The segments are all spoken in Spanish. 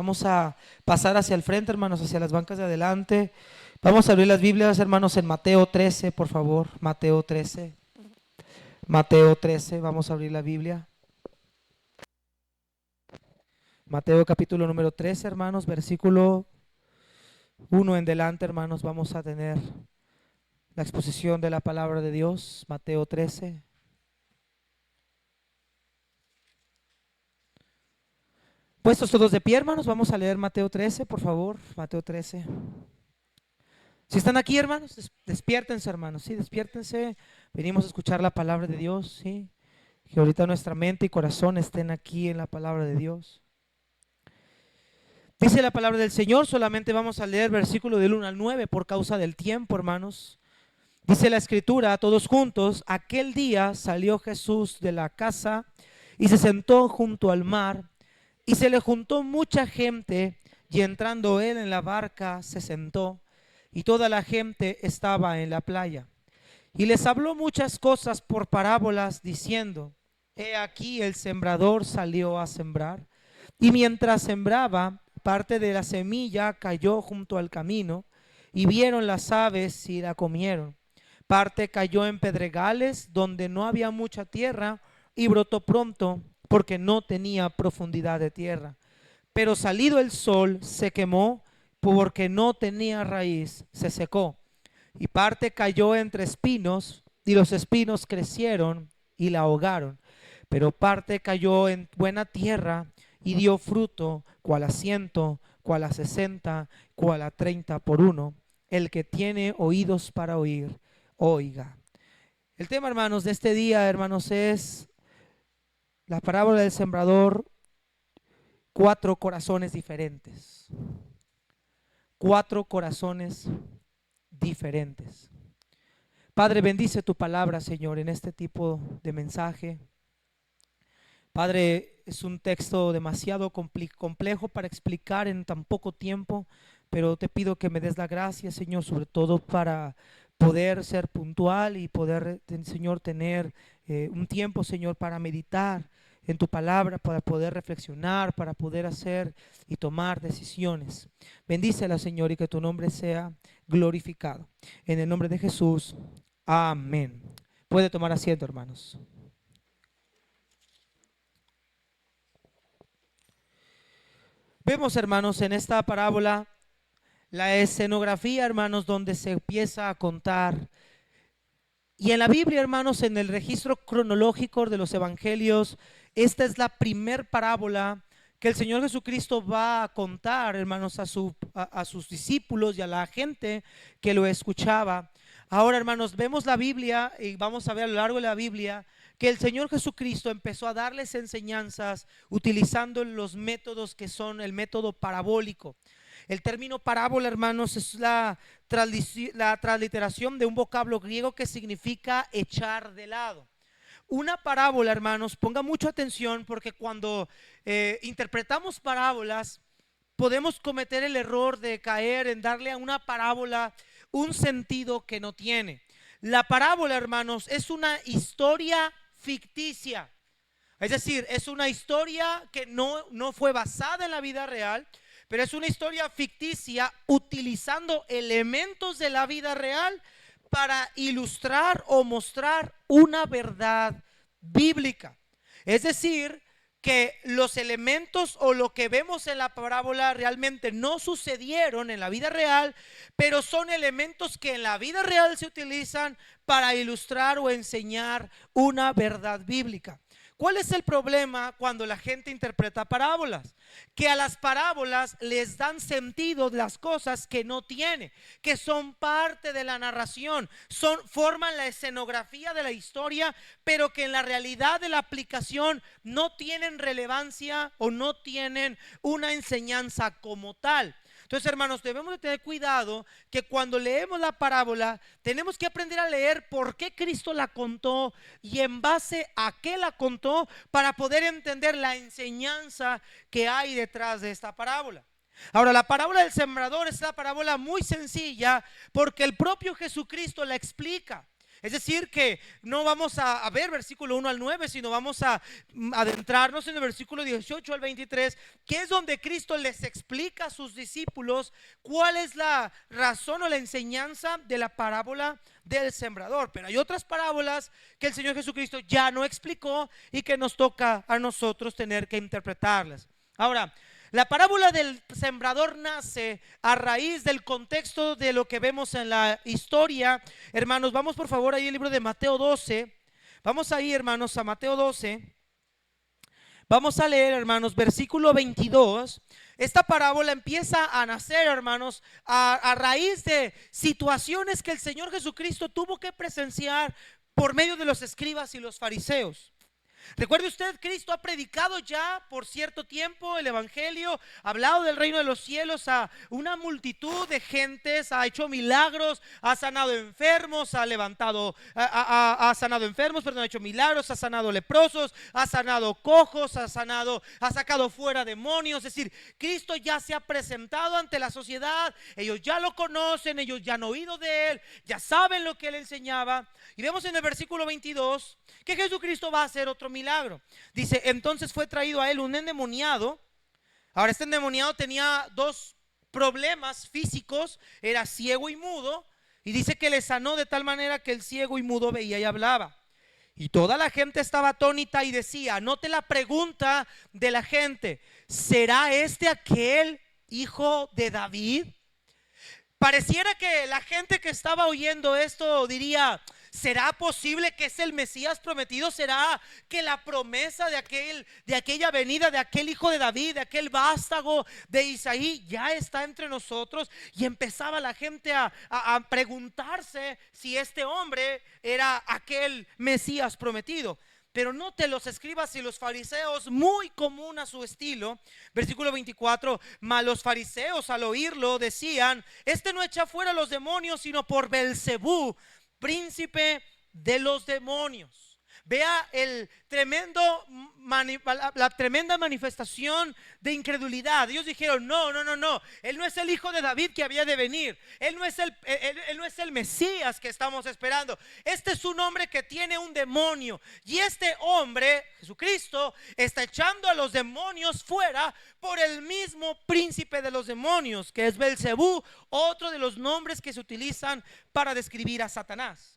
Vamos a pasar hacia el frente, hermanos, hacia las bancas de adelante. Vamos a abrir las Biblias, hermanos, en Mateo 13, por favor. Mateo 13. Mateo 13, vamos a abrir la Biblia. Mateo capítulo número 13, hermanos, versículo 1 en delante, hermanos, vamos a tener la exposición de la palabra de Dios. Mateo 13. Puestos todos de pie, hermanos, vamos a leer Mateo 13, por favor. Mateo 13. Si están aquí, hermanos, despiértense, hermanos, sí, despiértense. Venimos a escuchar la palabra de Dios, sí. Que ahorita nuestra mente y corazón estén aquí en la palabra de Dios. Dice la palabra del Señor, solamente vamos a leer versículo del 1 al 9 por causa del tiempo, hermanos. Dice la escritura, todos juntos, aquel día salió Jesús de la casa y se sentó junto al mar, y se le juntó mucha gente, y entrando él en la barca se sentó, y toda la gente estaba en la playa. Y les habló muchas cosas por parábolas, diciendo: He aquí el sembrador salió a sembrar, y mientras sembraba, parte de la semilla cayó junto al camino, y vieron las aves y la comieron. Parte cayó en pedregales, donde no había mucha tierra, y brotó pronto, porque no tenía profundidad de tierra. Pero salido el sol, se quemó, porque no tenía raíz, se secó. Y parte cayó entre espinos, y los espinos crecieron y la ahogaron. Pero parte cayó en buena tierra y dio fruto, cual a 100, cual a 60, cual a 30 por uno. El que tiene oídos para oír, oiga. El tema, hermanos, de este día, hermanos, es la parábola del sembrador, cuatro corazones diferentes. Cuatro corazones diferentes. Padre, bendice tu palabra, Señor, en este tipo de mensaje. Padre, es un texto demasiado complejo para explicar en tan poco tiempo, pero te pido que me des la gracia, Señor, sobre todo para poder ser puntual y poder, Señor, tener un tiempo, Señor, para meditar en tu palabra, para poder reflexionar, para poder hacer y tomar decisiones. Bendícela, Señor, y que tu nombre sea glorificado. En el nombre de Jesús, amén. Puede tomar asiento, hermanos. Vemos, hermanos, en esta parábola la escenografía, hermanos, donde se empieza a contar. Y en la Biblia, hermanos, en el registro cronológico de los evangelios, esta es la primer parábola que el Señor Jesucristo va a contar, hermanos, a sus discípulos y a la gente que lo escuchaba. Ahora, hermanos, vemos la Biblia y vamos a ver a lo largo de la Biblia que el Señor Jesucristo empezó a darles enseñanzas utilizando los métodos que son el método parabólico. El término parábola, hermanos, es la transliteración de un vocablo griego que significa echar de lado. Una parábola, hermanos, ponga mucha atención, porque cuando interpretamos parábolas podemos cometer el error de caer en darle a una parábola un sentido que no tiene. La parábola, hermanos, es una historia ficticia. Es decir, es una historia que no fue basada en la vida real, pero es una historia ficticia utilizando elementos de la vida real para ilustrar o mostrar una verdad bíblica. Es decir, que los elementos o lo que vemos en la parábola realmente no sucedieron en la vida real, pero son elementos que en la vida real se utilizan para ilustrar o enseñar una verdad bíblica. ¿Cuál es el problema cuando la gente interpreta parábolas? Que a las parábolas les dan sentido de las cosas que no tiene, que son parte de la narración, forman la escenografía de la historia, pero que en la realidad de la aplicación no tienen relevancia o no tienen una enseñanza como tal. Entonces, hermanos, debemos de tener cuidado que cuando leemos la parábola tenemos que aprender a leer por qué Cristo la contó y en base a qué la contó para poder entender la enseñanza que hay detrás de esta parábola. Ahora, la parábola del sembrador es una parábola muy sencilla porque el propio Jesucristo la explica. Es decir, que no vamos a ver versículo 1 al 9, sino vamos a adentrarnos en el versículo 18 al 23, que es donde Cristo les explica a sus discípulos cuál es la razón o la enseñanza de la parábola del sembrador. Pero hay otras parábolas que el Señor Jesucristo ya no explicó y que nos toca a nosotros tener que interpretarlas. Ahora, la parábola del sembrador nace a raíz del contexto de lo que vemos en la historia. Hermanos, vamos por favor ahí al libro de Mateo 12. Vamos ahí, hermanos, a Mateo 12. Vamos a leer, hermanos, versículo 22. Esta parábola empieza a nacer, hermanos, a raíz de situaciones que el Señor Jesucristo tuvo que presenciar por medio de los escribas y los fariseos. Recuerde usted, Cristo ha predicado ya por cierto tiempo el evangelio, ha hablado del reino de los cielos a una multitud de gentes, ha hecho milagros, ha sanado enfermos, ha levantado, ha sanado enfermos, perdón, ha hecho milagros, ha sanado leprosos, ha sanado cojos, ha sacado fuera demonios. Es decir, Cristo ya se ha presentado ante la sociedad, ellos ya lo conocen, ellos ya han oído de él, ya saben lo que él enseñaba. Y vemos en el versículo 22 que Jesucristo va a hacer otro milagro. Dice, entonces fue traído a él un endemoniado. Ahora, este endemoniado tenía dos problemas físicos, era ciego y mudo, y dice que le sanó de tal manera que el ciego y mudo veía y hablaba. Y toda la gente estaba atónita y decía, note la pregunta de la gente, ¿será este aquel hijo de David? Pareciera que la gente que estaba oyendo esto diría, ¿será posible que es el Mesías prometido? ¿Será que la promesa de aquella venida de aquel hijo de David, de aquel vástago de Isaí ya está entre nosotros? Y empezaba la gente a preguntarse si este hombre era aquel Mesías prometido. Pero note, los escribas y los fariseos, muy común a su estilo, versículo 24, mas los fariseos al oírlo decían, este no echa fuera los demonios, sino por Belzebú, príncipe de los demonios. Vea la tremenda manifestación de incredulidad. Ellos dijeron, no, él no es el hijo de David que había de venir, él no es el Mesías que estamos esperando. Este es un hombre que tiene un demonio, y este hombre, Jesucristo, está echando a los demonios fuera por el mismo príncipe de los demonios, que es Belzebú, otro de los nombres que se utilizan para describir a Satanás.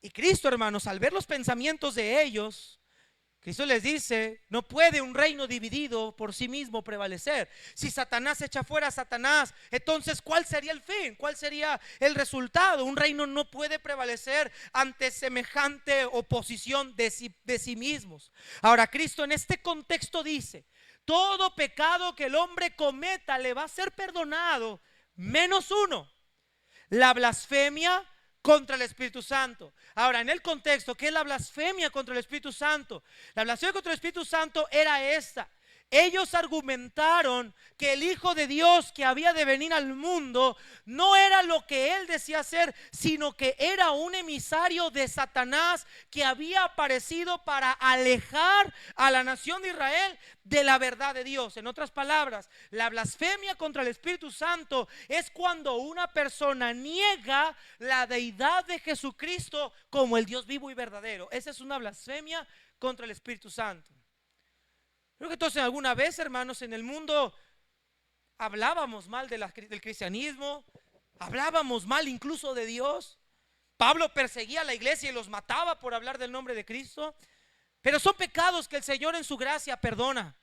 Y Cristo, hermanos, al ver los pensamientos de ellos, Cristo les dice, no puede un reino dividido por sí mismo prevalecer. Si Satanás echa fuera a Satanás, entonces ¿cuál sería el fin? ¿Cuál sería el resultado? Un reino no puede prevalecer ante semejante oposición de sí mismos. Ahora, Cristo en este contexto dice, todo pecado que el hombre cometa le va a ser perdonado, menos uno, la blasfemia contra el Espíritu Santo. Ahora, en el contexto, ¿qué es la blasfemia contra el Espíritu Santo? La blasfemia contra el Espíritu Santo era esta: ellos argumentaron que el Hijo de Dios que había de venir al mundo no era lo que él decía ser, sino que era un emisario de Satanás que había aparecido para alejar a la nación de Israel de la verdad de Dios. En otras palabras, la blasfemia contra el Espíritu Santo es cuando una persona niega la deidad de Jesucristo como el Dios vivo y verdadero. Esa es una blasfemia contra el Espíritu Santo. Creo que entonces alguna vez, hermanos, en el mundo hablábamos mal del cristianismo, hablábamos mal incluso de Dios. Pablo perseguía a la iglesia y los mataba por hablar del nombre de Cristo. Pero son pecados que el Señor en su gracia perdona.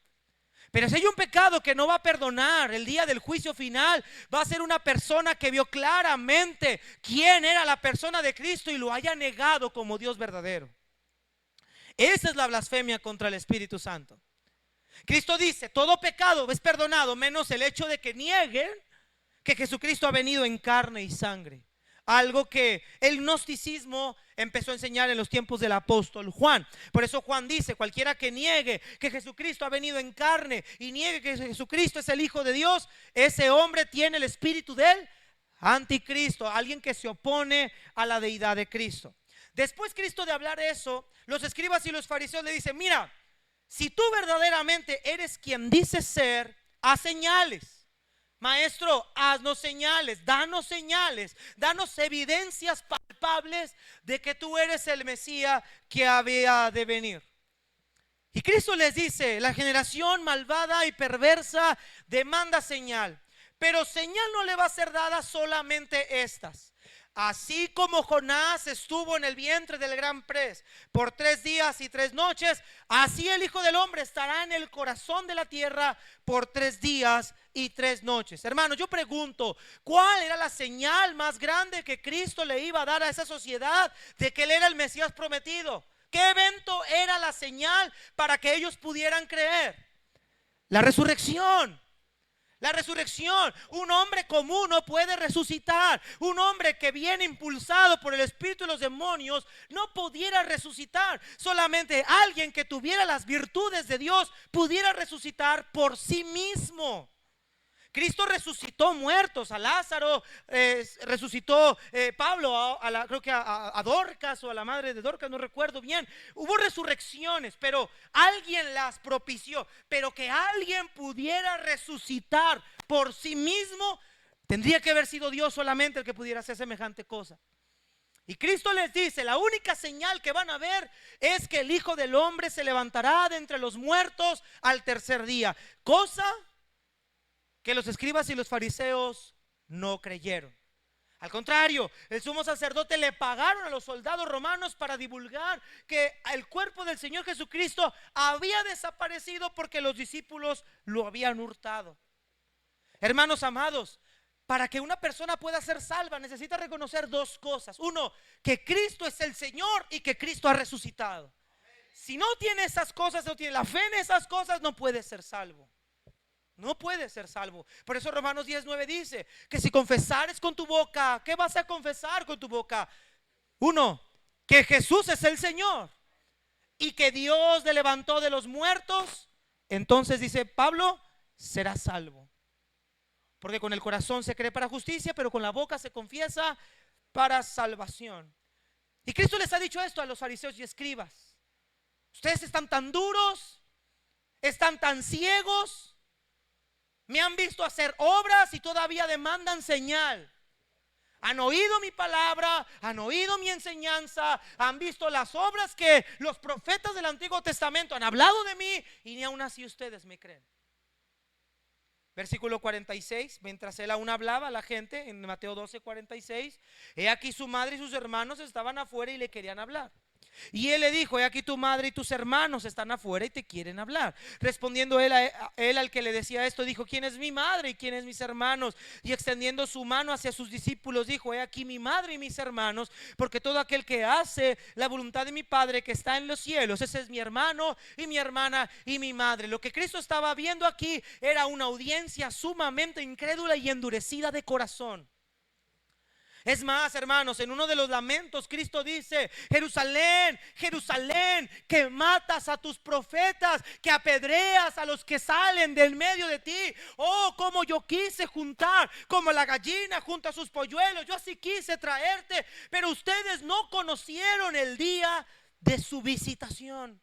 Pero si hay un pecado que no va a perdonar el día del juicio final, va a ser una persona que vio claramente quién era la persona de Cristo y lo haya negado como Dios verdadero. Esa es la blasfemia contra el Espíritu Santo. Cristo dice, todo pecado es perdonado, menos el hecho de que nieguen que Jesucristo ha venido en carne y sangre. Algo que el gnosticismo empezó a enseñar en los tiempos del apóstol Juan. Por eso Juan dice, cualquiera que niegue que Jesucristo ha venido en carne y niegue que Jesucristo es el Hijo de Dios, ese hombre tiene el espíritu del anticristo, alguien que se opone a la deidad de Cristo. Después Cristo de hablar eso, los escribas y los fariseos le dicen, mira, si tú verdaderamente eres quien dices ser, haz señales. Maestro, haznos señales, danos evidencias palpables palpables de que tú eres el Mesías que había de venir. Y Cristo les dice: la generación malvada y perversa demanda señal, pero señal no le va a ser dada solamente estas. Así como Jonás estuvo en el vientre del gran pez por 3 días y 3 noches, así el Hijo del Hombre estará en el corazón de la tierra por 3 días y 3 noches. Hermanos, yo pregunto, ¿cuál era la señal más grande que Cristo le iba a dar a esa sociedad de que Él era el Mesías prometido? ¿Qué evento era la señal para que ellos pudieran creer? La resurrección. La resurrección. Un hombre común no puede resucitar. Un hombre que viene impulsado por el espíritu de los demonios no pudiera resucitar. Solamente alguien que tuviera las virtudes de Dios pudiera resucitar por sí mismo. Cristo resucitó muertos, a Lázaro, resucitó Pablo, creo que a Dorcas o a la madre de Dorcas, no recuerdo bien. Hubo resurrecciones, pero alguien las propició. Pero que alguien pudiera resucitar por sí mismo, tendría que haber sido Dios solamente el que pudiera hacer semejante cosa. Y Cristo les dice: la única señal que van a ver es que el Hijo del Hombre se levantará de entre los muertos al tercer día. Cosa que los escribas y los fariseos no creyeron. Al contrario, el sumo sacerdote le pagaron a los soldados romanos para divulgar que el cuerpo del Señor Jesucristo había desaparecido porque los discípulos lo habían hurtado. Hermanos amados, para que una persona pueda ser salva necesita reconocer 2 cosas. Uno, que Cristo es el Señor y que Cristo ha resucitado. Si no tiene esas cosas, no tiene la fe en esas cosas, no puede ser salvo. No puede ser salvo. Por eso Romanos 10:9 dice que si confesares con tu boca, ¿qué vas a confesar con tu boca? 1, que Jesús es el Señor y que Dios le levantó de los muertos, entonces dice Pablo, serás salvo. Porque con el corazón se cree para justicia, pero con la boca se confiesa para salvación. Y Cristo les ha dicho esto a los fariseos y escribas: ustedes están tan duros, están tan ciegos, me han visto hacer obras y todavía demandan señal. Han oído mi palabra, han oído mi enseñanza, han visto las obras que los profetas del Antiguo Testamento han hablado de mí, y ni aún así ustedes me creen. Versículo 46, mientras él aún hablaba a la gente, en Mateo 12:46, he aquí su madre y sus hermanos estaban afuera y le querían hablar. Y él le dijo: he aquí tu madre y tus hermanos están afuera y te quieren hablar. Respondiendo él al que le decía esto, dijo: ¿quién es mi madre y quién es mis hermanos? Y extendiendo su mano hacia sus discípulos dijo: he aquí mi madre y mis hermanos, porque todo aquel que hace la voluntad de mi Padre que está en los cielos, ese es mi hermano y mi hermana y mi madre. Lo que Cristo estaba viendo aquí era una audiencia sumamente incrédula y endurecida de corazón. Es más, hermanos, en uno de los lamentos Cristo dice: Jerusalén, Jerusalén, que matas a tus profetas, que apedreas a los que salen del medio de ti. Oh, como yo quise juntar, como la gallina junta sus polluelos, yo así quise traerte, pero ustedes no conocieron el día de su visitación.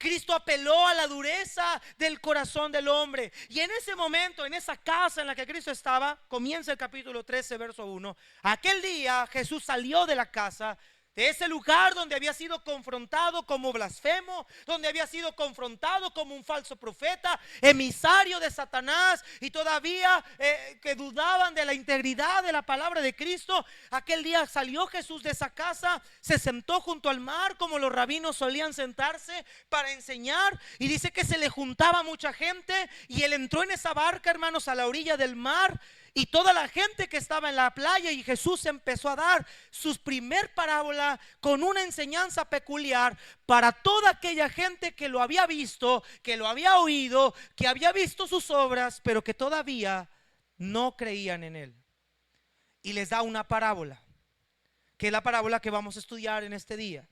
Cristo apeló a la dureza del corazón del hombre. Y en ese momento, en esa casa en la que Cristo estaba, comienza el capítulo 13, verso 1. Aquel día Jesús salió de la casa, de ese lugar donde había sido confrontado como blasfemo, donde había sido confrontado como un falso profeta, emisario de Satanás, y todavía que dudaban de la integridad de la palabra de Cristo. Aquel día salió Jesús de esa casa, se sentó junto al mar como los rabinos solían sentarse para enseñar, y dice que se le juntaba mucha gente, y él entró en esa barca, hermanos, a la orilla del mar. Y toda la gente que estaba en la playa, y Jesús empezó a dar su primer parábola con una enseñanza peculiar para toda aquella gente que lo había visto, que lo había oído, que había visto sus obras, pero que todavía no creían en él. Y les da una parábola, que es la parábola que vamos a estudiar en este día.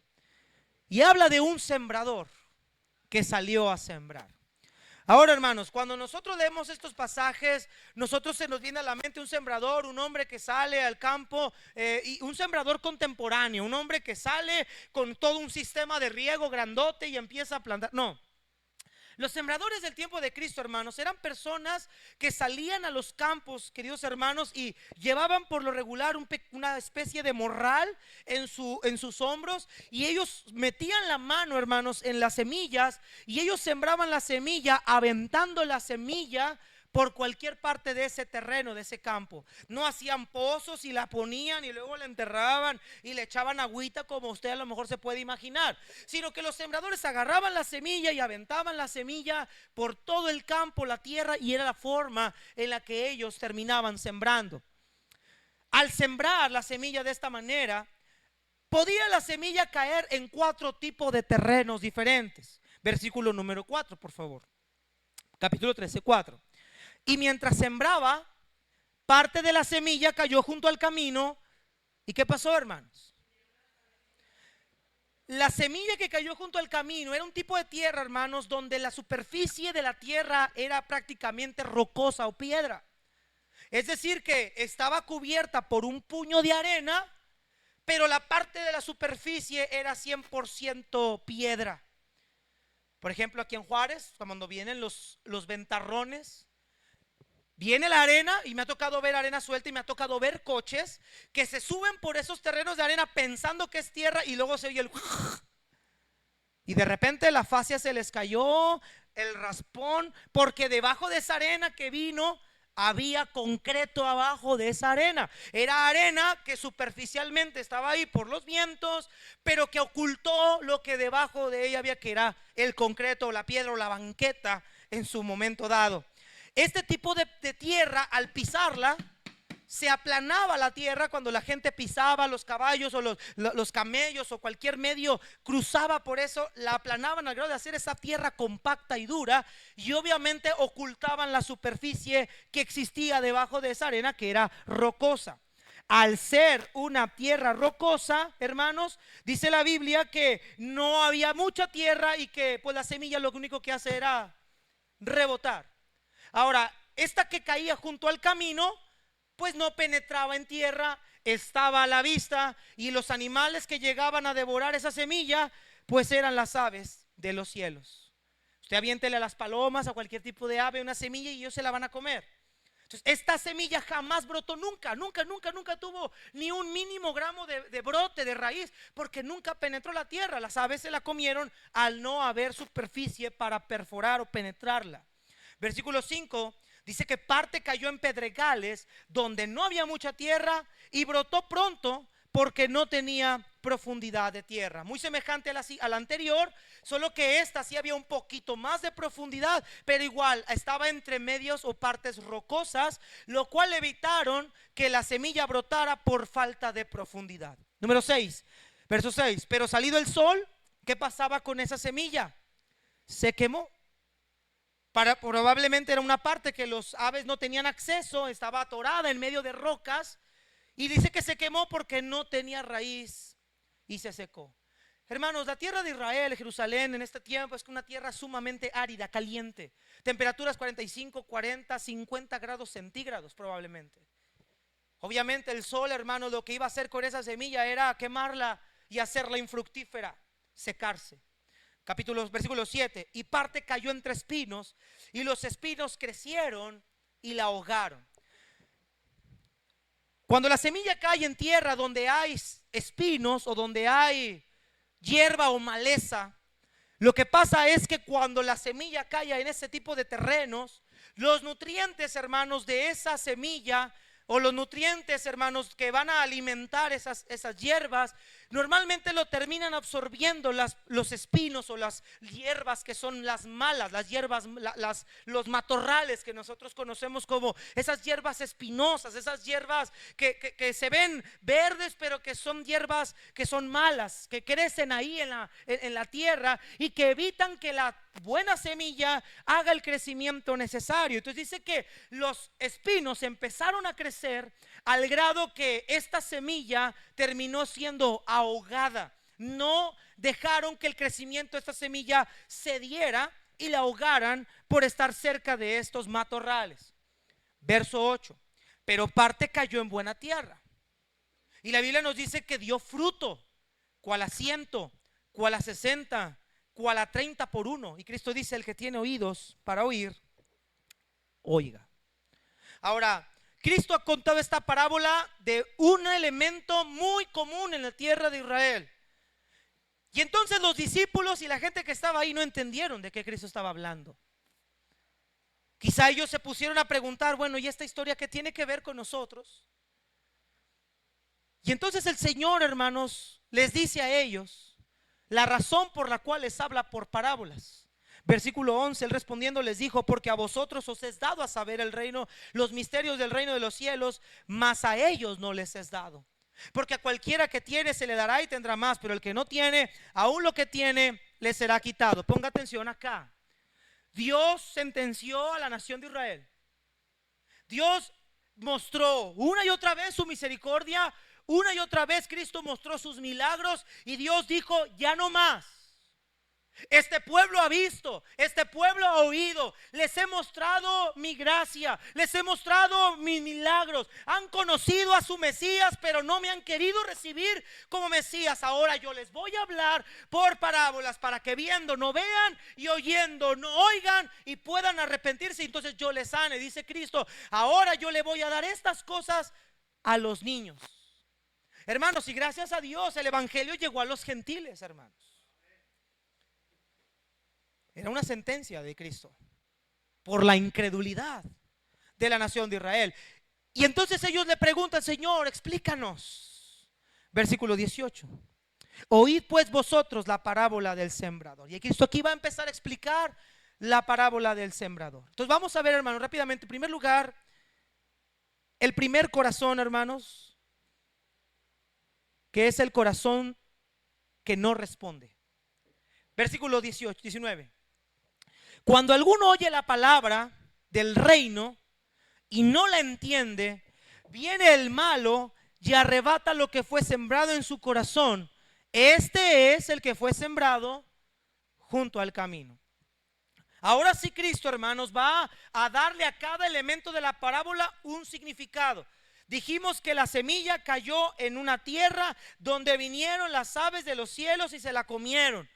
Y habla de un sembrador que salió a sembrar. Ahora, hermanos, cuando nosotros leemos estos pasajes, nosotros se nos viene a la mente un sembrador, un hombre que sale al campo, y un sembrador contemporáneo, un hombre que sale con todo un sistema de riego grandote y empieza a plantar. No, Los sembradores del tiempo de Cristo, hermanos, eran personas que salían a los campos, queridos hermanos, y llevaban por lo regular una especie de morral en sus hombros, y ellos metían la mano, hermanos, en las semillas, y ellos sembraban la semilla, aventando la semilla por cualquier parte de ese terreno, de ese campo. No hacían pozos y la ponían y luego la enterraban y le echaban agüita, como usted a lo mejor se puede imaginar, sino que los sembradores agarraban la semilla y aventaban la semilla por todo el campo, la tierra, y era la forma en la que ellos terminaban sembrando. Al sembrar la semilla de esta manera, podía la semilla caer en 4 tipos de terrenos diferentes. Versículo número 4, por favor. Capítulo 13, 4. Y mientras sembraba, parte de la semilla cayó junto al camino. ¿Y qué pasó, hermanos? La semilla que cayó junto al camino era un tipo de tierra, hermanos, donde la superficie de la tierra era prácticamente rocosa o piedra. Es decir, que estaba cubierta por un puño de arena, pero la parte de la superficie era 100% piedra. Por ejemplo, aquí en Juárez, cuando vienen los ventarrones, viene la arena, y me ha tocado ver arena suelta, y me ha tocado ver coches que se suben por esos terrenos de arena pensando que es tierra, y luego se oye el y de repente la fascia se les cayó, el raspón, porque debajo de esa arena que vino había concreto abajo de esa arena. Era arena que superficialmente estaba ahí por los vientos, pero que ocultó lo que debajo de ella había, que era el concreto, la piedra o la banqueta en su momento dado. Este tipo de tierra, al pisarla, se aplanaba la tierra cuando la gente pisaba, los caballos o los camellos o cualquier medio cruzaba por eso, la aplanaban al grado de hacer esa tierra compacta y dura, y obviamente ocultaban la superficie que existía debajo de esa arena, que era rocosa. Al ser una tierra rocosa, hermanos, dice la Biblia que no había mucha tierra y que pues la semilla lo único que hace era rebotar. Ahora, esta que caía junto al camino, pues no penetraba en tierra, estaba a la vista, y los animales que llegaban a devorar esa semilla, pues eran las aves de los cielos. Usted aviéntele a las palomas, a cualquier tipo de ave una semilla, y ellos se la van a comer. Entonces, esta semilla jamás brotó, nunca tuvo ni un mínimo gramo de brote, de raíz, porque nunca penetró la tierra. Las aves se la comieron al no haber superficie para perforar o penetrarla. Versículo 5 dice que parte cayó en pedregales donde no había mucha tierra, y brotó pronto porque no tenía profundidad de tierra. Muy semejante a la anterior, solo que esta sí había un poquito más de profundidad, pero igual estaba entre medios o partes rocosas, lo cual evitaron que la semilla brotara por falta de profundidad. Número 6, verso 6. Pero salido el sol, ¿qué pasaba con esa semilla? Se quemó. Probablemente era una parte que los aves no tenían acceso, estaba atorada en medio de rocas, y dice que se quemó porque no tenía raíz y se secó. Hermanos, la tierra de Israel, Jerusalén, en este tiempo es una tierra sumamente árida, caliente. Temperaturas 45, 40, 50 grados centígrados probablemente. Obviamente el sol, hermanos, lo que iba a hacer con esa semilla era quemarla y hacerla infructífera, secarse. Versículo 7. Y parte cayó entre espinos, y los espinos crecieron y la ahogaron. Cuando la semilla cae en tierra donde hay espinos o donde hay hierba o maleza, lo que pasa es que cuando la semilla cae en ese tipo de terrenos, los nutrientes, hermanos, de esa semilla, o los nutrientes, hermanos, que van a alimentar esas hierbas, normalmente lo terminan absorbiendo los espinos o las hierbas que son las malas, las hierbas, los matorrales que nosotros conocemos como esas hierbas espinosas, esas hierbas que se ven verdes, pero que son hierbas que son malas, que crecen ahí en la tierra y que evitan que la buena semilla haga el crecimiento necesario. Entonces dice que los espinos empezaron a crecer al grado que esta semilla terminó siendo ahogada. No dejaron que el crecimiento de esta semilla se diera y la ahogaran por estar cerca de estos matorrales. Verso 8. Pero parte cayó en buena tierra, y la Biblia nos dice que dio fruto, cual a 100, cual a 60, cual a 30 por uno. Y Cristo dice: el que tiene oídos para oír, oiga. Ahora, Cristo ha contado esta parábola de un elemento muy común en la tierra de Israel. Y entonces los discípulos y la gente que estaba ahí no entendieron de qué Cristo estaba hablando. Quizá ellos se pusieron a preguntar: bueno, ¿y esta historia qué tiene que ver con nosotros? Y entonces el Señor, hermanos, les dice a ellos la razón por la cual les habla por parábolas. Versículo 11, Él respondiendo les dijo: porque a vosotros os es dado a saber el reino, los misterios del reino de los cielos, mas a ellos no les es dado. Porque a cualquiera que tiene se le dará y tendrá más, pero el que no tiene, aún lo que tiene le será quitado. Ponga atención acá. Dios sentenció a la nación de Israel. Dios mostró una y otra vez su misericordia. Una y otra vez Cristo mostró sus milagros. Y Dios dijo: ya no más. Este pueblo ha visto, este pueblo ha oído, les he mostrado mi gracia, les he mostrado mis milagros. Han conocido a su Mesías, pero no me han querido recibir como Mesías. Ahora yo les voy a hablar por parábolas, para que viendo no vean y oyendo no oigan y puedan arrepentirse. Entonces yo les sane, dice Cristo. Ahora yo le voy a dar estas cosas a los niños. Hermanos, y gracias a Dios el evangelio llegó a los gentiles, hermanos. Era una sentencia de Cristo por la incredulidad de la nación de Israel. Y entonces ellos le preguntan: Señor, explícanos. Versículo 18. Oíd pues vosotros la parábola del sembrador. Y Cristo aquí va a empezar a explicar la parábola del sembrador. Entonces vamos a ver, hermanos, rápidamente. En primer lugar, el primer corazón, hermanos, que es el corazón que no responde. Versículo 19. Cuando alguno oye la palabra del reino y no la entiende, viene el malo y arrebata lo que fue sembrado en su corazón. Este es el que fue sembrado junto al camino. Ahora sí, Cristo, hermanos, va a darle a cada elemento de la parábola un significado. Dijimos que la semilla cayó en una tierra donde vinieron las aves de los cielos y se la comieron.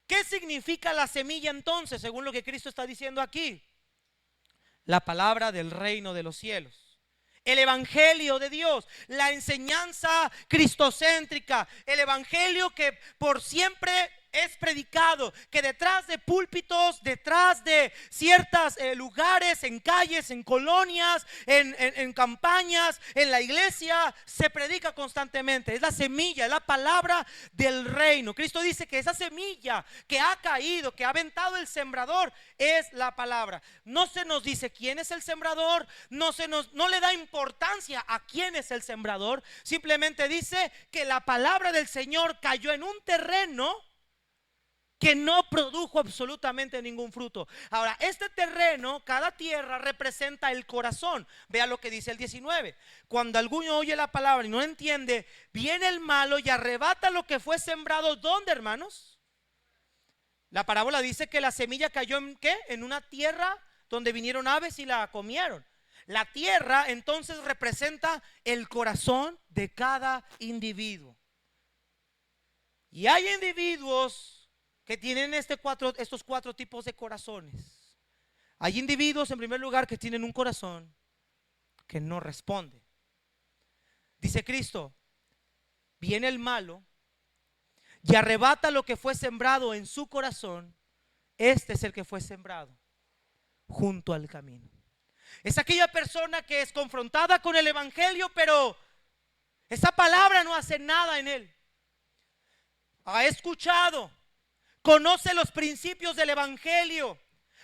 ¿Qué significa la semilla entonces, según lo que Cristo está diciendo aquí? La palabra del reino de los cielos, el evangelio de Dios, la enseñanza cristocéntrica, el evangelio que por siempre es predicado, que detrás de púlpitos, detrás de ciertos lugares, en calles, en colonias, en campañas, en la iglesia, se predica constantemente. Es la semilla, es la palabra del reino. Cristo dice que esa semilla que ha caído, que ha aventado el sembrador, es la palabra. No se nos dice quién es el sembrador, no le da importancia a quién es el sembrador. Simplemente dice que la palabra del Señor cayó en un terreno que no produjo absolutamente ningún fruto. Ahora, este terreno, cada tierra representa el corazón. Vea lo que dice el 19. Cuando alguno oye la palabra y no entiende, viene el malo y arrebata lo que fue sembrado. ¿Dónde, hermanos? La parábola dice que la semilla cayó en ¿qué? En una tierra donde vinieron aves y la comieron. La tierra entonces representa el corazón de cada individuo. Y hay individuos que tienen estos cuatro tipos de corazones. Hay individuos, en primer lugar, que tienen un corazón que no responde. Dice Cristo: viene el malo y arrebata lo que fue sembrado en su corazón. Este es el que fue sembrado junto al camino. Es aquella persona que es confrontada con el evangelio, pero esa palabra no hace nada en él. Ha escuchado, conoce los principios del evangelio,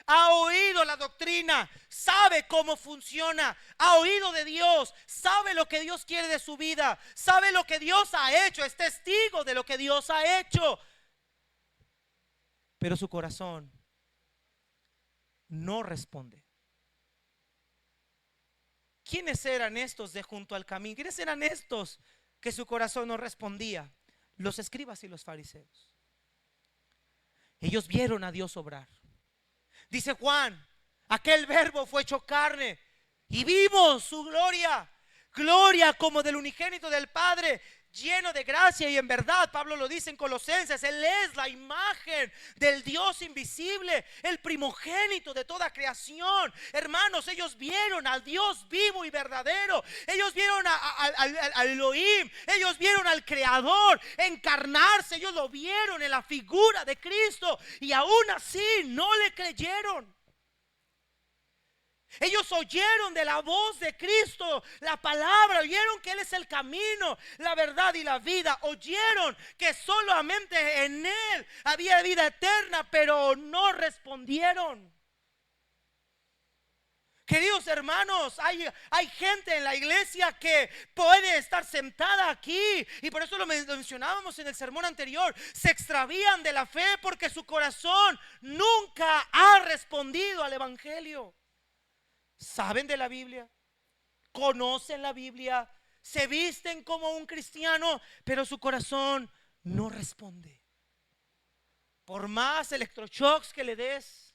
ha oído la doctrina, sabe cómo funciona, ha oído de Dios, sabe lo que Dios quiere de su vida, sabe lo que Dios ha hecho, es testigo de lo que Dios ha hecho, pero su corazón no responde. ¿Quiénes eran estos de junto al camino? ¿Quiénes eran estos que su corazón no respondía? Los escribas y los fariseos. Ellos vieron a Dios obrar. Dice Juan: aquel verbo fue hecho carne y vimos su gloria, gloria como del unigénito del Padre, lleno de gracia y en verdad. Pablo lo dice en Colosenses, Él es la imagen del Dios invisible, el primogénito de toda creación. Hermanos, ellos vieron al Dios vivo y verdadero. Ellos vieron al Elohim. Ellos vieron al Creador encarnarse. Ellos lo vieron en la figura de Cristo y aún así no le creyeron. Ellos oyeron de la voz de Cristo la palabra, oyeron que Él es el camino, la verdad y la vida. Oyeron que solamente en Él había vida eterna, pero no respondieron. Queridos hermanos, hay gente en la iglesia que puede estar sentada aquí, y por eso lo mencionábamos en el sermón anterior. Se extravían de la fe porque su corazón nunca ha respondido al evangelio. Saben de la Biblia, conocen la Biblia, se visten como un cristiano, pero su corazón no responde. Por más electroshocks que le des,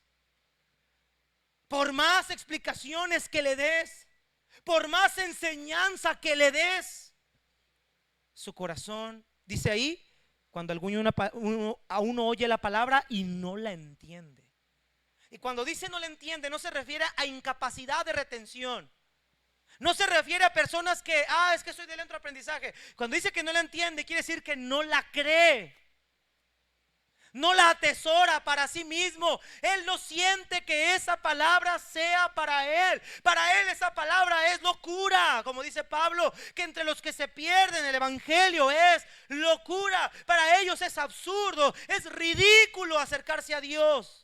por más explicaciones que le des, por más enseñanza que le des, su corazón, dice ahí, cuando uno oye la palabra y no la entiende. Y cuando dice no le entiende, no se refiere a incapacidad de retención. No se refiere a personas que, es que soy de lento aprendizaje. Cuando dice que no la entiende, quiere decir que no la cree. No la atesora para sí mismo. Él no siente que esa palabra sea para él. Para él esa palabra es locura. Como dice Pablo, que entre los que se pierden el evangelio es locura. Para ellos es absurdo, es ridículo acercarse a Dios.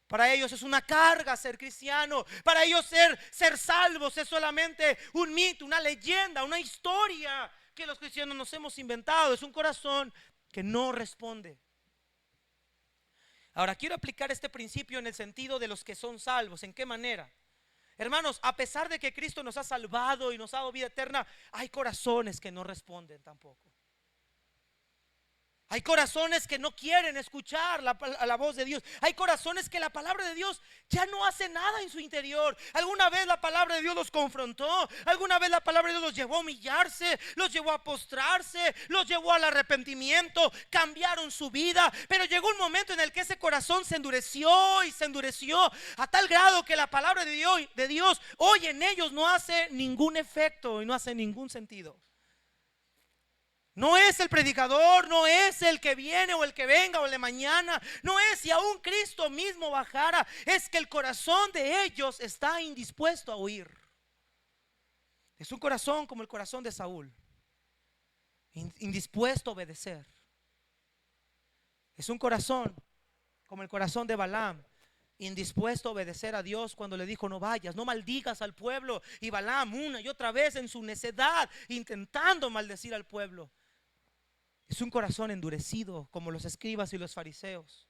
Para ellos es una carga ser cristiano. Para ellos ser salvos es solamente un mito, una leyenda, una historia que los cristianos nos hemos inventado. Es un corazón que no responde. Ahora quiero aplicar este principio en el sentido de los que son salvos. ¿En qué manera? Hermanos, a pesar de que Cristo nos ha salvado y nos ha dado vida eterna, hay corazones que no responden tampoco. Hay corazones que no quieren escuchar la voz de Dios. Hay corazones que la palabra de Dios ya no hace nada en su interior. Alguna vez la palabra de Dios los confrontó. Alguna vez la palabra de Dios los llevó a humillarse, los llevó a postrarse, los llevó al arrepentimiento. Cambiaron su vida. Pero llegó un momento en el que ese corazón se endureció y se endureció a tal grado que la palabra de Dios hoy en ellos no hace ningún efecto y no hace ningún sentido. No es el predicador, no es el que viene o el que venga o el de mañana. No es si aún Cristo mismo bajara. Es que el corazón de ellos está indispuesto a oír. Es un corazón como el corazón de Saúl, indispuesto a obedecer. Es un corazón como el corazón de Balaam, indispuesto a obedecer a Dios cuando le dijo no vayas, no maldigas al pueblo. Y Balaam una y otra vez en su necedad intentando maldecir al pueblo. Es un corazón endurecido como los escribas y los fariseos,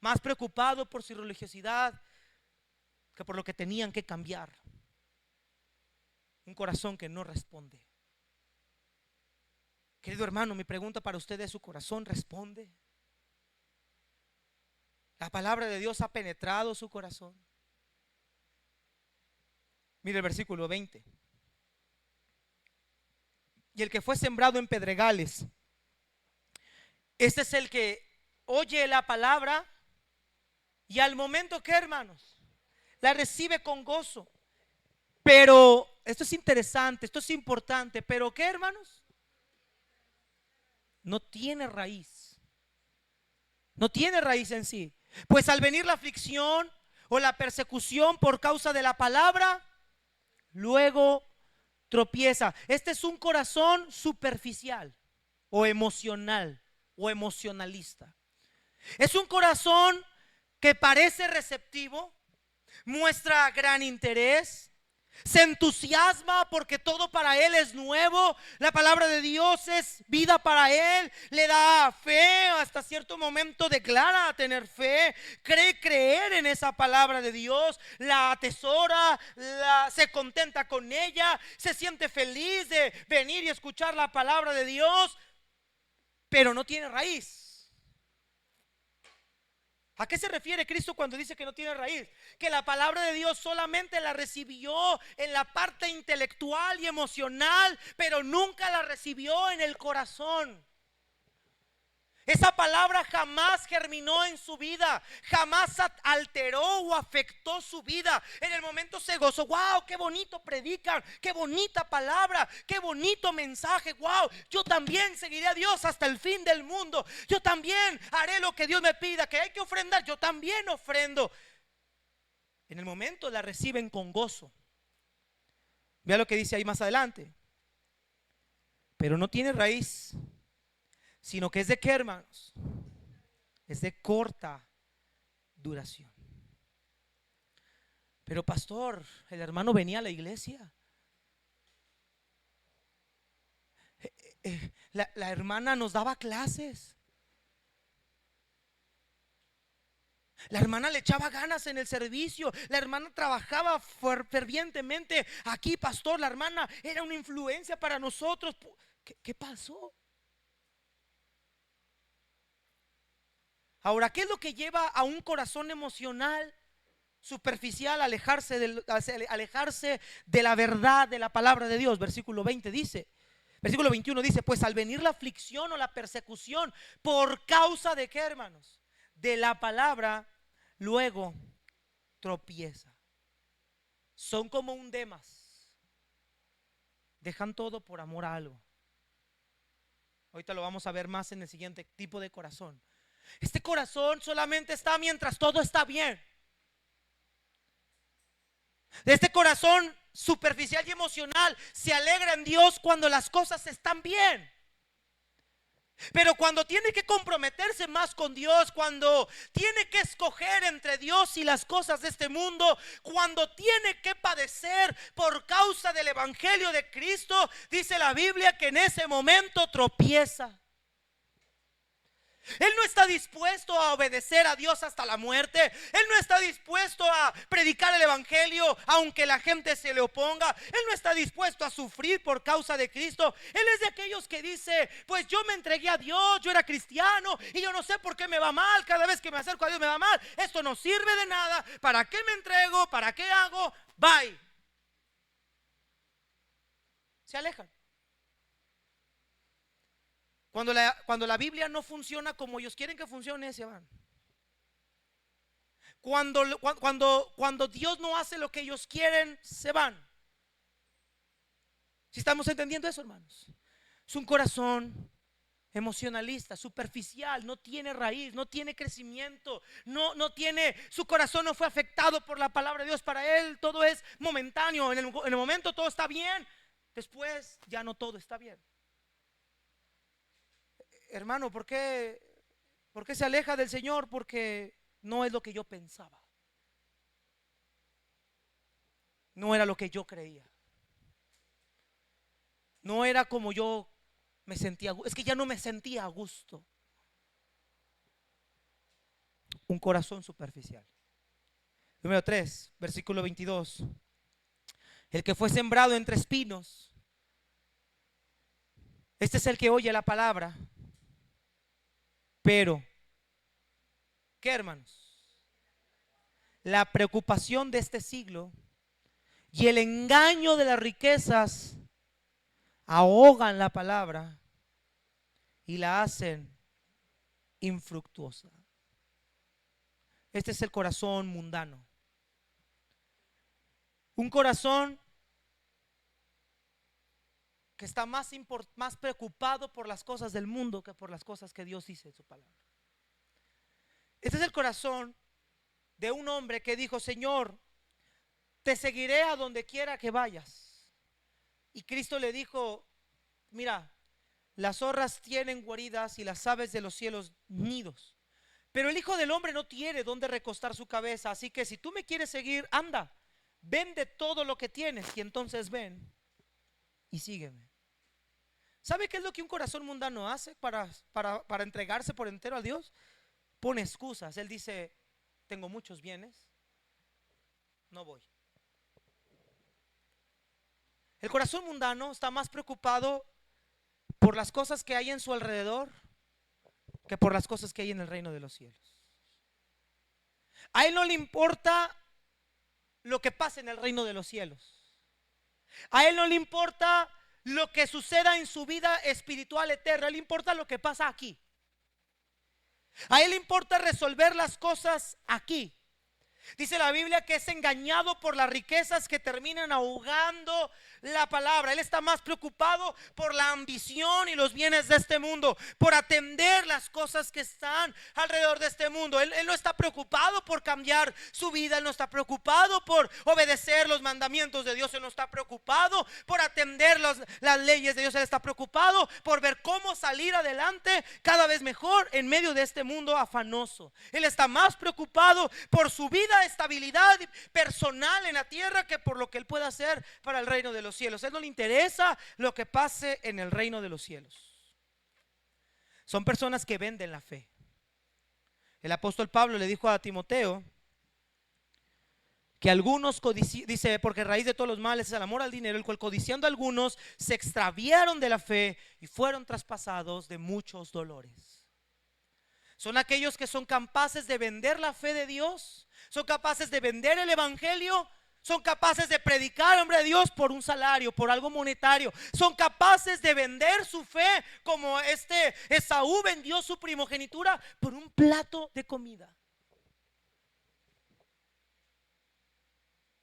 más preocupado por su religiosidad que por lo que tenían que cambiar. Un corazón que no responde. Querido hermano, mi pregunta para usted es: ¿su corazón responde? ¿La palabra de Dios ha penetrado su corazón? Mire el versículo 20. Y el que fue sembrado en pedregales, este es el que oye la palabra y al momento que, hermanos, la recibe con gozo. Pero esto es interesante, esto es importante. Pero ¿qué, hermanos? No tiene raíz. No tiene raíz en sí. Pues al venir la aflicción o la persecución por causa de la palabra, luego tropieza. Este es un corazón superficial o emocional o emocionalista. Es un corazón que parece receptivo, muestra gran interés, se entusiasma porque todo para él es nuevo. La palabra de Dios es vida para él. Le da fe, hasta cierto momento declara tener fe, cree creer en esa palabra de Dios, la atesora, se contenta con ella, se siente feliz de venir y escuchar la palabra de Dios, pero no tiene raíz. ¿A qué se refiere Cristo cuando dice que no tiene raíz? Que la palabra de Dios solamente la recibió en la parte intelectual y emocional, pero nunca la recibió en el corazón. Esa palabra jamás germinó en su vida, jamás alteró o afectó su vida. En el momento se gozó, wow, qué bonito predican, qué bonita palabra, qué bonito mensaje, wow, yo también seguiré a Dios hasta el fin del mundo. Yo también haré lo que Dios me pida, que hay que ofrendar, yo también ofrendo. En el momento la reciben con gozo. Vea lo que dice ahí más adelante. Pero no tiene raíz, sino que es de qué, hermanos, es de corta duración. Pero pastor, el hermano venía a la iglesia, la hermana nos daba clases, la hermana le echaba ganas en el servicio, la hermana trabajaba fervientemente aquí, pastor, la hermana era una influencia para nosotros. ¿Qué pasó? Ahora, ¿qué es lo que lleva a un corazón emocional superficial a alejarse de la verdad de la palabra de Dios? Versículo 20 dice, versículo 21 dice, pues al venir la aflicción o la persecución por causa de qué, hermanos, de la palabra, luego tropieza. Son como un Demas, dejan todo por amor a algo. Ahorita lo vamos a ver más en el siguiente tipo de corazón. Este corazón solamente está mientras todo está bien. Este corazón superficial y emocional se alegra en Dios cuando las cosas están bien. Pero cuando tiene que comprometerse más con Dios, cuando tiene que escoger entre Dios y las cosas de este mundo, cuando tiene que padecer por causa del evangelio de Cristo, dice la Biblia que en ese momento tropieza. Él no está dispuesto a obedecer a Dios hasta la muerte. Él no está dispuesto a predicar el evangelio aunque la gente se le oponga. Él no está dispuesto a sufrir por causa de Cristo. Él es de aquellos que dice, pues yo me entregué a Dios, yo era cristiano y yo no sé por qué me va mal. Cada vez que me acerco a Dios me va mal. Esto no sirve de nada. ¿Para qué me entrego? ¿Para qué hago? Bye. Se alejan. Cuando la Biblia no funciona como ellos quieren que funcione, se van. Cuando Dios no hace lo que ellos quieren, se van. ¿Si estamos entendiendo eso, hermanos? Es un corazón emocionalista, superficial, no tiene raíz, no tiene crecimiento, no tiene, su corazón no fue afectado por la palabra de Dios. Para él todo es momentáneo. En el momento todo está bien, después ya no todo está bien. Hermano, ¿por qué se aleja del Señor? Porque no es lo que yo pensaba, no era lo que yo creía, no era como yo me sentía. Es que ya no me sentía a gusto. Un corazón superficial. Número 3, versículo 22. El que fue sembrado entre espinos, este es el que oye la palabra, pero ¿qué, hermanos? La preocupación de este siglo y el engaño de las riquezas ahogan la palabra y la hacen infructuosa. Este es el corazón mundano. Un corazón que está más preocupado por las cosas del mundo que por las cosas que Dios dice en su palabra. Este es el corazón de un hombre que dijo, Señor, te seguiré a donde quiera que vayas. Y Cristo le dijo, mira, las zorras tienen guaridas y las aves de los cielos nidos, pero el Hijo del Hombre no tiene donde recostar su cabeza. Así que si tú me quieres seguir, anda, vende todo lo que tienes y entonces ven y sígueme. ¿Sabe qué es lo que un corazón mundano hace para entregarse por entero a Dios? Pone excusas. Él dice, tengo muchos bienes, no voy. El corazón mundano está más preocupado por las cosas que hay en su alrededor que por las cosas que hay en el reino de los cielos. A Él no le importa lo que pasa en el reino de los cielos. A Él no le importa lo que suceda en su vida espiritual eterna. A Él le importa lo que pasa aquí. A Él le importa resolver las cosas aquí. Dice la Biblia que es engañado por las riquezas que terminan ahogando la palabra. Él está más preocupado por la ambición y los bienes de este mundo, por atender las cosas que están alrededor de este mundo. Él no está preocupado por cambiar su vida. Él no está preocupado por obedecer los mandamientos de Dios. Él no está preocupado por atender las leyes de Dios. Él está preocupado por ver cómo salir adelante cada vez mejor en medio de este mundo afanoso. Él está más preocupado por su vida, estabilidad personal en la tierra, que por lo que él pueda hacer para el reino de los cielos. A él no le interesa lo que pase en el reino de los cielos. Son personas que venden la fe. El apóstol Pablo le dijo a Timoteo que algunos dice, porque raíz de todos los males es el amor al dinero, el cual codiciando a algunos se extraviaron de la fe y fueron traspasados de muchos dolores. Son aquellos que son capaces de vender la fe de Dios, son capaces de vender el evangelio, son capaces de predicar, hombre de Dios, por un salario, por algo monetario. Son capaces de vender su fe, como Esaú vendió su primogenitura por un plato de comida.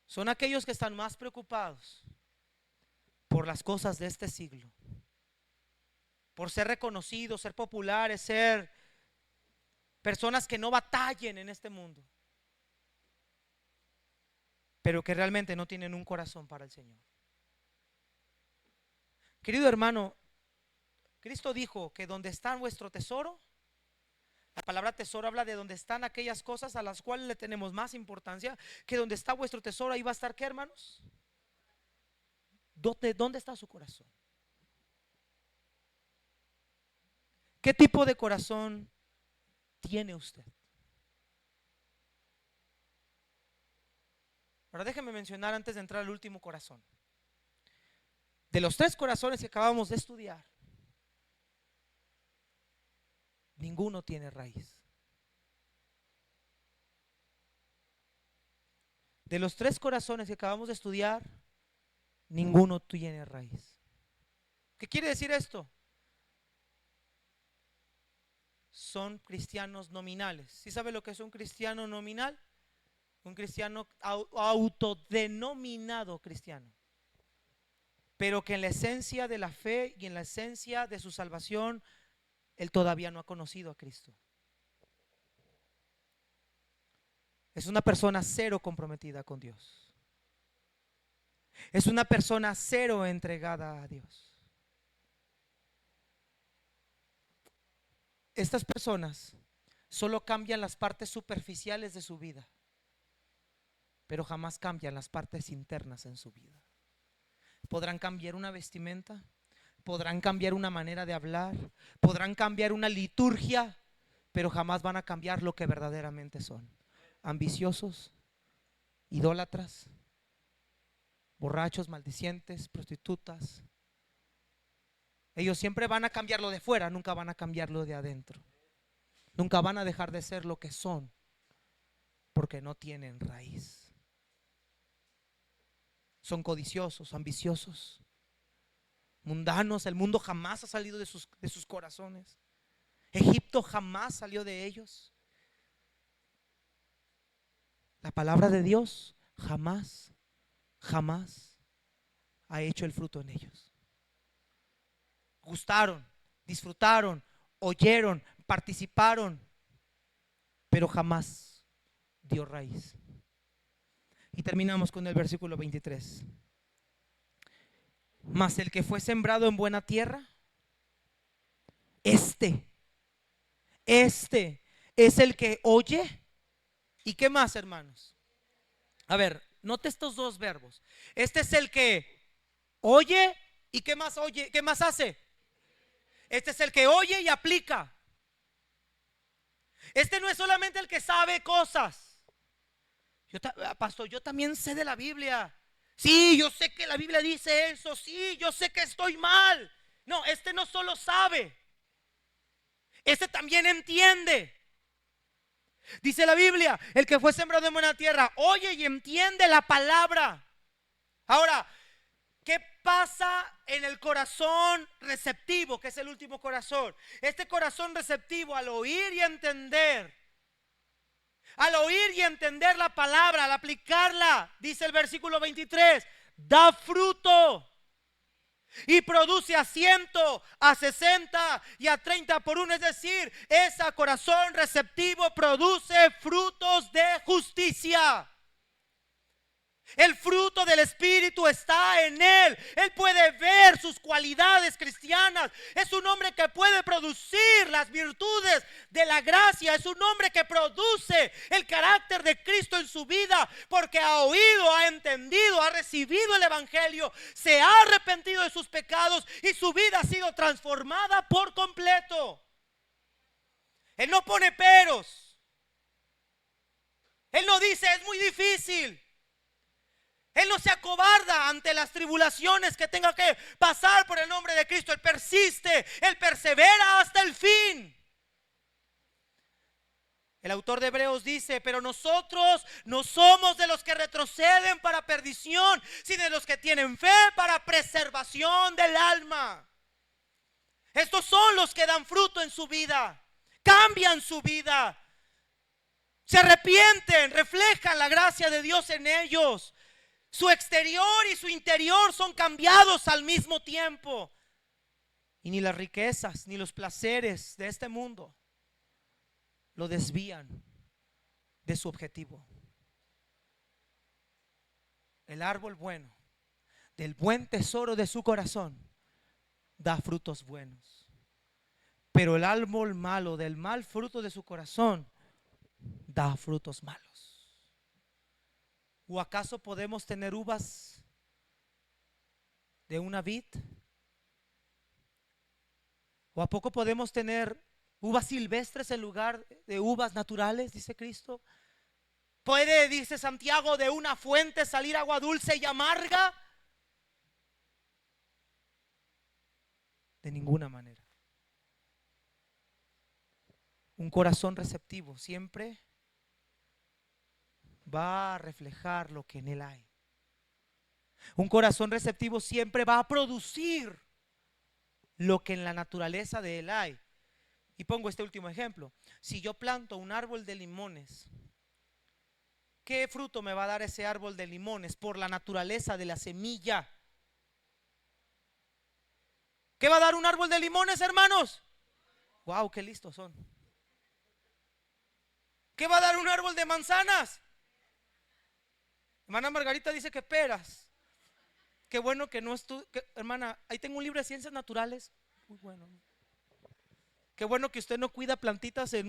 Son aquellos que están más preocupados por las cosas de este siglo, por ser reconocidos, ser populares, ser personas que no batallen en este mundo, pero que realmente no tienen un corazón para el Señor. Querido hermano, Cristo dijo que donde está vuestro tesoro, la palabra tesoro habla de donde están aquellas cosas a las cuales le tenemos más importancia, que donde está vuestro tesoro, ahí va a estar, ¿qué, hermanos? ¿Dónde está su corazón? ¿Qué tipo de corazón tiene usted? Ahora déjeme mencionar, antes de entrar al último corazón, de los 3 corazones que acabamos de estudiar, ninguno tiene raíz. De los 3 corazones que acabamos de estudiar, ninguno tiene raíz. ¿Qué quiere decir esto? Son cristianos nominales. ¿Sí sabe lo que es un cristiano nominal? Un cristiano autodenominado cristiano, pero que en la esencia de la fe y en la esencia de su salvación, él todavía no ha conocido a Cristo. Es una persona cero comprometida con Dios. Es una persona cero entregada a Dios. Estas personas solo cambian las partes superficiales de su vida, pero jamás cambian las partes internas en su vida. Podrán cambiar una vestimenta, podrán cambiar una manera de hablar, podrán cambiar una liturgia, pero jamás van a cambiar lo que verdaderamente son: ambiciosos, idólatras, borrachos, maldicientes, prostitutas. Ellos siempre van a cambiar lo de fuera, nunca van a cambiar lo de adentro. Nunca van a dejar de ser lo que son, porque no tienen raíz. Son codiciosos, ambiciosos, mundanos. El mundo jamás ha salido de sus corazones. Egipto jamás salió de ellos. La palabra de Dios jamás ha hecho el fruto en ellos. Gustaron, disfrutaron, oyeron, participaron, pero jamás dio raíz. Y terminamos con el versículo 23. Mas el que fue sembrado en buena tierra, este es el que oye. ¿Y qué más, hermanos? A ver, note estos 2 verbos. Este es el que oye. ¿Y qué más oye? ¿Qué más hace? Este es el que oye y aplica. Este no es solamente el que sabe cosas. Pastor, yo también sé de la Biblia. Sí, yo sé que la Biblia dice eso. Sí, yo sé que estoy mal. No, este no solo sabe, este también entiende. Dice la Biblia, el que fue sembrado en buena tierra oye y entiende la palabra. Ahora, ¿qué pasa en el corazón receptivo, que es el último corazón? Este corazón receptivo, al oír y entender, la palabra, al aplicarla, dice el versículo 23, da fruto y produce a 100, a 60 y a 30 por uno. Es decir, ese corazón receptivo produce frutos de justicia. El fruto del Espíritu está en él. Él puede ver sus cualidades cristianas. Es un hombre que puede producir las virtudes de la gracia. Es un hombre que produce el carácter de Cristo en su vida, porque ha oído, ha entendido, ha recibido el Evangelio, se ha arrepentido de sus pecados y su vida ha sido transformada por completo. Él no pone peros. Él no dice es muy difícil. Él no se acobarda ante las tribulaciones que tenga que pasar por el nombre de Cristo. Él persiste, él persevera hasta el fin. El autor de Hebreos dice, pero nosotros no somos de los que retroceden para perdición, sino de los que tienen fe para preservación del alma. Estos son los que dan fruto en su vida, cambian su vida, se arrepienten, reflejan la gracia de Dios en ellos. Su exterior y su interior son cambiados al mismo tiempo. Y ni las riquezas ni los placeres de este mundo lo desvían de su objetivo. El árbol bueno, del buen tesoro de su corazón, da frutos buenos. Pero el árbol malo, del mal fruto de su corazón, da frutos malos. ¿O acaso podemos tener uvas de una vid? ¿O a poco podemos tener uvas silvestres en lugar de uvas naturales? Dice Cristo. ¿Puede, dice Santiago, de una fuente salir agua dulce y amarga? De ninguna manera. Un corazón receptivo siempre va a reflejar lo que en él hay. Un corazón receptivo siempre va a producir lo que en la naturaleza de él hay. Y pongo este último ejemplo. Si yo planto un árbol de limones, ¿qué fruto me va a dar ese árbol de limones? Por la naturaleza de la semilla. ¿Qué va a dar un árbol de limones, hermanos? Wow, qué listos son. ¿Qué va a dar un árbol de manzanas? Hermana Margarita dice que peras. Qué bueno que no hermana, ahí tengo un libro de ciencias naturales. Muy bueno. Qué bueno que usted no cuida plantitas en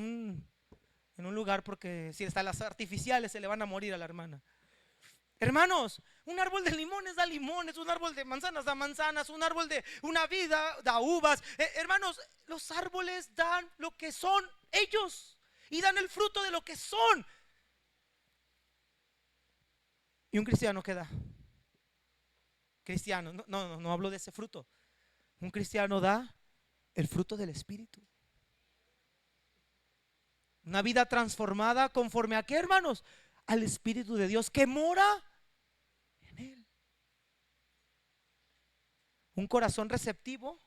un lugar, porque si hasta las artificiales se le van a morir a la hermana. Hermanos, un árbol de limones da limones, un árbol de manzanas da manzanas, un árbol de una vid da uvas. Hermanos, los árboles dan lo que son ellos y dan el fruto de lo que son. ¿Y un cristiano qué da? Cristiano, no hablo de ese fruto. Un cristiano da el fruto del Espíritu. Una vida transformada conforme a qué, hermanos? Al Espíritu de Dios que mora en él. Un corazón receptivo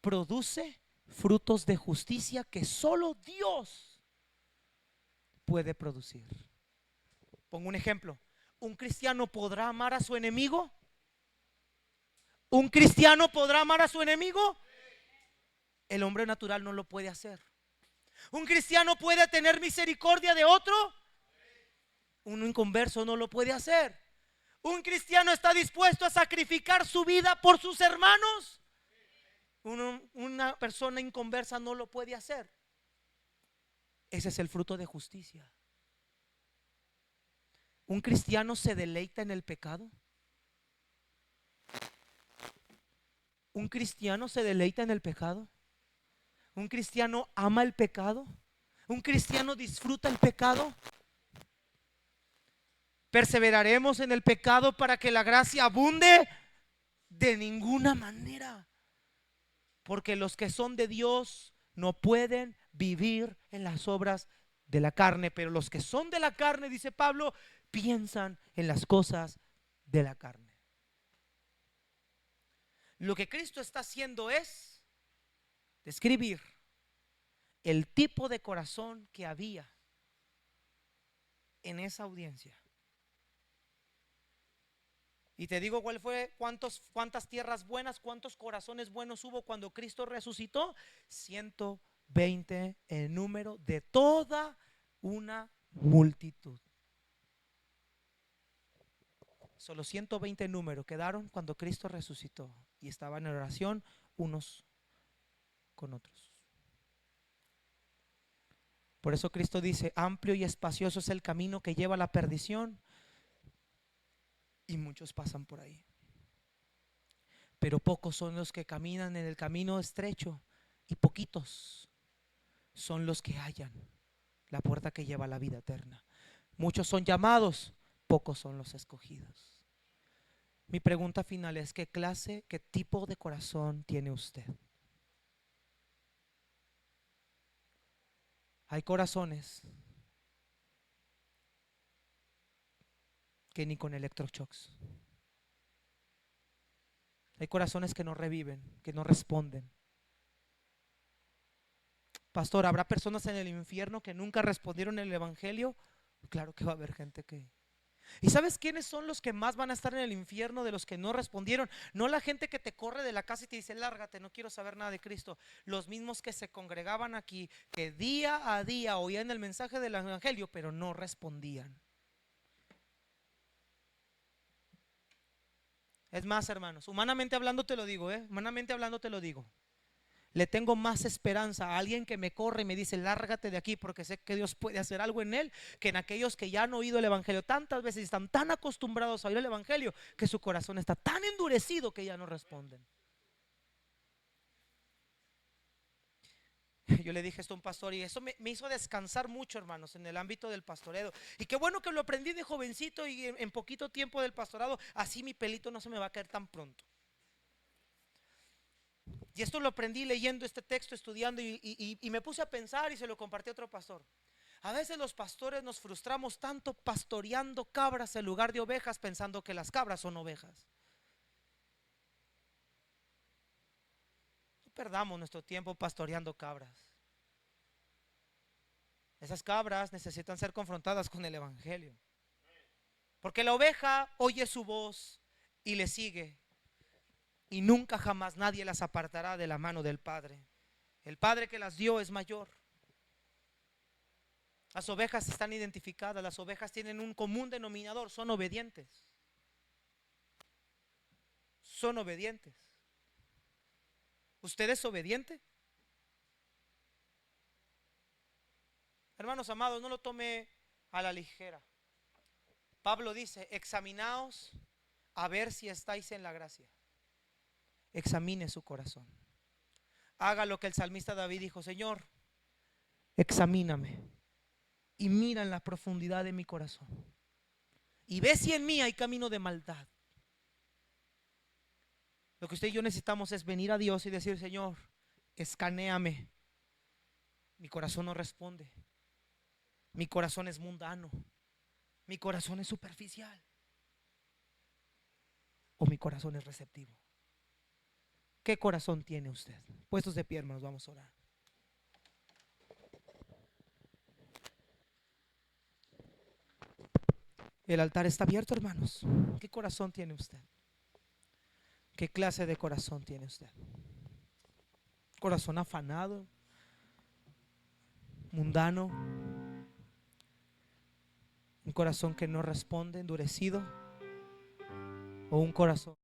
produce frutos de justicia que solo Dios puede producir. Pongo un ejemplo. ¿Un cristiano podrá amar a su enemigo? ¿Un cristiano podrá amar a su enemigo? El hombre natural no lo puede hacer. ¿Un cristiano puede tener misericordia de otro? Un inconverso no lo puede hacer. ¿Un cristiano está dispuesto a sacrificar su vida por sus hermanos? Una persona inconversa no lo puede hacer. Ese es el fruto de justicia. ¿Un cristiano se deleita en el pecado? ¿Un cristiano se deleita en el pecado? ¿Un cristiano ama el pecado? ¿Un cristiano disfruta el pecado? ¿Perseveraremos en el pecado para que la gracia abunde? De ninguna manera. Porque los que son de Dios no pueden vivir en las obras de la carne, pero los que son de la carne, dice Pablo, piensan en las cosas de la carne. Lo que Cristo está haciendo es describir el tipo de corazón que había en esa audiencia. Y te digo cuál fue, cuántas tierras buenas, cuántos corazones buenos hubo cuando Cristo resucitó. 120 en número de toda una multitud. Solo 120 números quedaron cuando Cristo resucitó y estaban en oración unos con otros. Por eso Cristo dice: amplio y espacioso es el camino que lleva a la perdición, y muchos pasan por ahí, pero pocos son los que caminan en el camino estrecho, y poquitos son los que hallan la puerta que lleva a la vida eterna. Muchos son llamados, pocos son los escogidos. Mi pregunta final es: ¿qué clase, qué tipo de corazón tiene usted? Hay corazones que ni con electroshocks. Hay corazones que no reviven, que no responden. Pastor, ¿habrá personas en el infierno que nunca respondieron el evangelio? Claro que va a haber gente que... ¿Y sabes quiénes son los que más van a estar en el infierno de los que no respondieron? No la gente que te corre de la casa y te dice: lárgate, no quiero saber nada de Cristo. Los mismos que se congregaban aquí, que día a día oían el mensaje del evangelio, pero no respondían. Es más, hermanos, humanamente hablando te lo digo, humanamente hablando te lo digo. Le tengo más esperanza a alguien que me corre y me dice: lárgate de aquí, porque sé que Dios puede hacer algo en él, que en aquellos que ya han oído el evangelio tantas veces y están tan acostumbrados a oír el evangelio, que su corazón está tan endurecido que ya no responden. Yo le dije esto a un pastor y eso me hizo descansar mucho, hermanos, en el ámbito del pastoreo. Y qué bueno que lo aprendí de jovencito, y en poquito tiempo del pastorado, así mi pelito no se me va a caer tan pronto. Y esto lo aprendí leyendo este texto, estudiando, y me puse a pensar y se lo compartí a otro pastor. A veces los pastores nos frustramos tanto pastoreando cabras en lugar de ovejas, pensando que las cabras son ovejas. No perdamos nuestro tiempo pastoreando cabras. Esas cabras necesitan ser confrontadas con el evangelio, porque la oveja oye su voz y le sigue, y nunca jamás nadie las apartará de la mano del Padre. El Padre que las dio es mayor. Las ovejas están identificadas, las ovejas tienen un común denominador: son obedientes. Son obedientes. ¿Usted es obediente? Hermanos amados, no lo tome a la ligera. Pablo dice: examinaos a ver si estáis en la gracia. Examine su corazón. Haga lo que el salmista David dijo: Señor, examíname y mira en la profundidad de mi corazón, y ve si en mí hay camino de maldad. Lo que usted y yo necesitamos es venir a Dios y decir: Señor, escanéame. Mi corazón no responde. Mi corazón es mundano. Mi corazón es superficial. O mi corazón es receptivo. ¿Qué corazón tiene usted? Puestos de pie, hermanos, vamos a orar. El altar está abierto, hermanos. ¿Qué corazón tiene usted? ¿Qué clase de corazón tiene usted? ¿Corazón afanado, mundano? ¿Un corazón que no responde, endurecido? ¿O un corazón